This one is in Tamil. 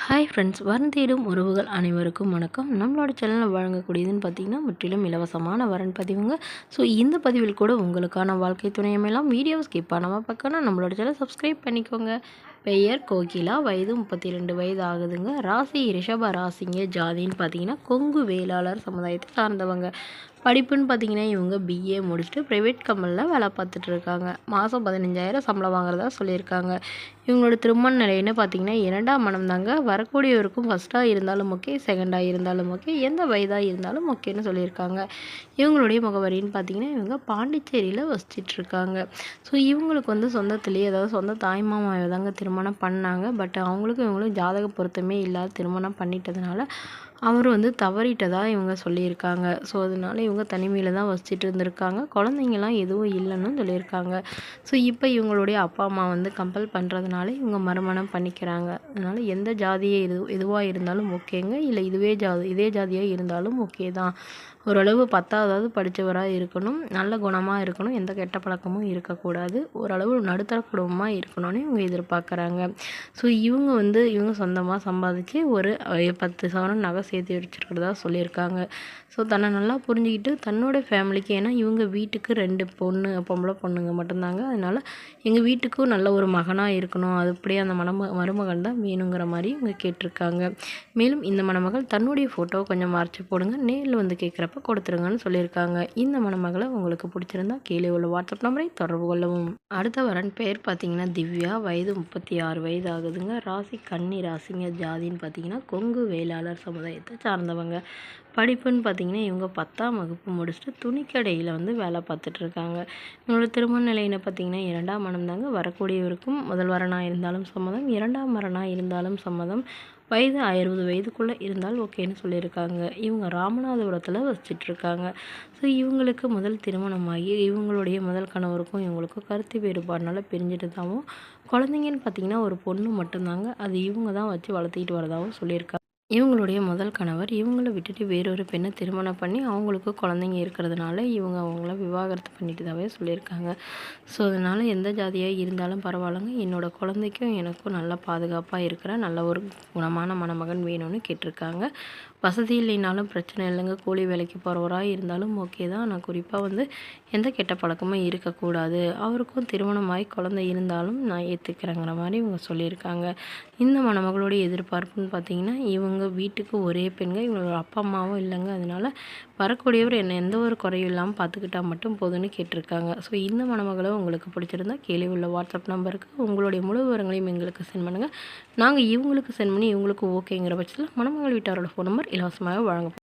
ஹாய் ஃப்ரெண்ட்ஸ், வரன் தேடும் உறவுகள் அனைவருக்கும் வணக்கம். நம்மளோட சேனலில் வழங்கக்கூடியதுன்னு பார்த்தீங்கன்னா முற்றிலும் இலவசமான வரன் பதிவுங்க. ஸோ இந்த பதிவில் கூட உங்களுக்கான வாழ்க்கை துணையமெல்லாம் வீடியோ ஸ்கிப் பண்ணாமல் பார்க்கணும். நம்மளோட சேனல் சப்ஸ்கிரைப் பண்ணிக்கோங்க. பெயர் கோகிலா, வயது 32 வயது ஆகுதுங்க. ராசி ரிஷப ராசிங்க. ஜாதின்னு பார்த்தீங்கன்னா கொங்கு வேளாளர் சமுதாயத்தை சார்ந்தவங்க. படிப்புன்னு பார்த்தீங்கன்னா இவங்க பிஏ முடிச்சுட்டு ப்ரைவேட் கம்பெனியில் வேலை பார்த்துட்டு இருக்காங்க. மாதம் 15,000 சம்பளம் வாங்குறதா சொல்லியிருக்காங்க. இவங்களோட திருமண நிலைன்னு பார்த்தீங்கன்னா 2ஆம் மனம் தாங்க. வரக்கூடியவருக்கும் ஃபஸ்ட்டாக இருந்தாலும் ஓகே, செகண்டாக இருந்தாலும் ஓகே, எந்த வயதாக இருந்தாலும் ஓகேன்னு சொல்லியிருக்காங்க. இவங்களுடைய முகவரின்னு பார்த்தீங்கன்னா இவங்க பாண்டிச்சேரியில் வசிச்சிட்ருக்காங்க. ஸோ இவங்களுக்கு வந்து சொந்தத்துலேயே, அதாவது சொந்த தாய்மாமாவை தாங்க திருமணம் பண்ணாங்க. பட் அவங்களுக்கும் இவங்களும் ஜாதக பொருத்தமே இல்லாத திருமணம் பண்ணிட்டதுனால அவர் வந்து தவறிட்டதா இவங்க சொல்லியிருக்காங்க. ஸோ அதனால இவங்க தனிமையில் தான் வசிச்சுட்டு இருந்திருக்காங்க. குழந்தைங்கலாம் எதுவும் இல்லைன்னு சொல்லியிருக்காங்க. ஸோ இப்போ இவங்களுடைய அப்பா அம்மா வந்து கம்பல் பண்ணுறதுனால இவங்க மறுமணம் பண்ணிக்கிறாங்க. அதனால் எந்த ஜாதியே எதுவாக இருந்தாலும் ஓகேங்க. இல்லை இதே ஜாதியாக இருந்தாலும் ஓகே தான். ஓரளவு 10வது படித்தவராக இருக்கணும், நல்ல குணமாக இருக்கணும், எந்த கெட்ட பழக்கமும் இருக்கக்கூடாது, ஓரளவு நடுத்தர குடும்பமாக இருக்கணும்னு இவங்க எதிர்பார்க்குறாங்க. ஸோ இவங்க சொந்தமாக சம்பாதிச்சு ஒரு 10 சவரன் நகை சேர்த்து வச்சுருக்கிறதா சொல்லியிருக்காங்க. ஸோ தன்னை நல்லா புரிஞ்சுக்கிட்டு தன்னோட ஃபேமிலிக்கு, ஏன்னா இவங்க வீட்டுக்கு 2 பொம்பளை பொண்ணுங்க மட்டும்தாங்க. அதனால் எங்கள் வீட்டுக்கும் நல்ல ஒரு மகனாக இருக்கணும், அது அப்படியே அந்த மருமகன் தான் வேணுங்கிற மாதிரி இவங்க கேட்டிருக்காங்க. மேலும் இந்த மணமகள் தன்னுடைய ஃபோட்டோவை கொஞ்சம் மறைச்சி போடுங்க, நேரில் வந்து கேட்குறப்ப கொடுத்துருங்கன்னு சொல்லியிருக்காங்க. இந்த மணமகளை உங்களுக்கு பிடிச்சிருந்தா கீழே உள்ள வாட்ஸ்அப் நம்பரை தொடர்பு கொள்ளவும். அடுத்த வரன் பேர் பார்த்தீங்கன்னா திவ்யா, வயது 36 வயது ஆகுதுங்க. ராசி கன்னி ராசிங்க. ஜாதின்னு பார்த்தீங்கன்னா கொங்கு வேளாளர் சமுதாயத்தை சார்ந்தவங்க. படிப்புன்னு பார்த்தீங்கன்னா இவங்க 10ஆம் வகுப்பு முடிச்சுட்டு துணிக்கடையில் வந்து வேலை பார்த்துட்ருக்காங்க. இவங்களோட திருமண நிலைன்னு பார்த்தீங்கன்னா 2ஆம் மனம் தாங்க. வரக்கூடியவருக்கும் முதல் வரனாக இருந்தாலும் சம்மதம், 2ஆம் வரனாக இருந்தாலும் சம்மதம். வயது 60 வயதுக்குள்ளே இருந்தால் ஓகேன்னு சொல்லியிருக்காங்க. இவங்க ராமநாதபுரத்தில் வசிச்சிட்ருக்காங்க. ஸோ இவங்களுக்கு முதல் திருமணமாகி இவங்களுடைய முதல் கணவருக்கும் இவங்களுக்கும் கருத்து வேறுபாடுனால பிரிஞ்சுட்டு தாவும், குழந்தைங்கன்னு பார்த்தீங்கன்னா ஒரு பொண்ணு மட்டும்தாங்க. அது இவங்க தான் வச்சு வளர்த்திக்கிட்டு வரதாகவும் சொல்லியிருக்காங்க. இவங்களுடைய முதல் கணவர் இவங்கள விட்டுட்டு வேறொரு பெண்ணை திருமணம் பண்ணி அவங்களுக்கு குழந்தைங்க இருக்கிறதுனால இவங்க அவங்கள விவாகரத்து பண்ணிட்டதாகவே சொல்லியிருக்காங்க. ஸோ அதனால் எந்த ஜாதியாக இருந்தாலும் பரவாயில்லைங்க, என்னோடய குழந்தைக்கும் எனக்கும் நல்லா பாதுகாப்பாக இருக்கிற நல்ல ஒரு குணமான மணமகன் வேணும்னு கேட்டிருக்காங்க. வசதி இல்லைனாலும் பிரச்சனை இல்லைங்க, கூலி வேலைக்கு போகிறவராக இருந்தாலும் ஓகே தான். ஆனால் குறிப்பாக வந்து எந்த கெட்ட பழக்கமும் இருக்கக்கூடாது, அவருக்கும் திருமணமாகி குழந்தை இருந்தாலும் நான் ஏற்றுக்கிறேங்கிற மாதிரி இவங்க சொல்லியிருக்காங்க. இந்த மணமகளுடைய எதிர்பார்ப்புன்னு பார்த்தீங்கன்னா இவங்க வீட்டுக்கு ஒரே பெண்கள், இவங்களோட அப்பா அம்மாவும் இல்லைங்க. அதனால் வரக்கூடியவர் என்ன எந்த ஒரு குறையும் இல்லாமல் பார்த்துக்கிட்டா மட்டும் போதும்னு கேட்டிருக்காங்க. ஸோ இந்த மணமகளை உங்களுக்கு பிடிச்சிருந்தா கீழே உள்ள வாட்ஸ்அப் நம்பருக்கு உங்களுடைய முழு விவரங்களையும் எங்களுக்கு சென்ட் பண்ணுங்கள். நாங்கள் இவங்களுக்கு சென்ட் பண்ணி இவங்களுக்கு ஓகேங்கிற பட்சத்தில் மணமகள் வீட்டாரோட ஃபோன் நம்பர் இலவசமாக வழங்கப்படும்.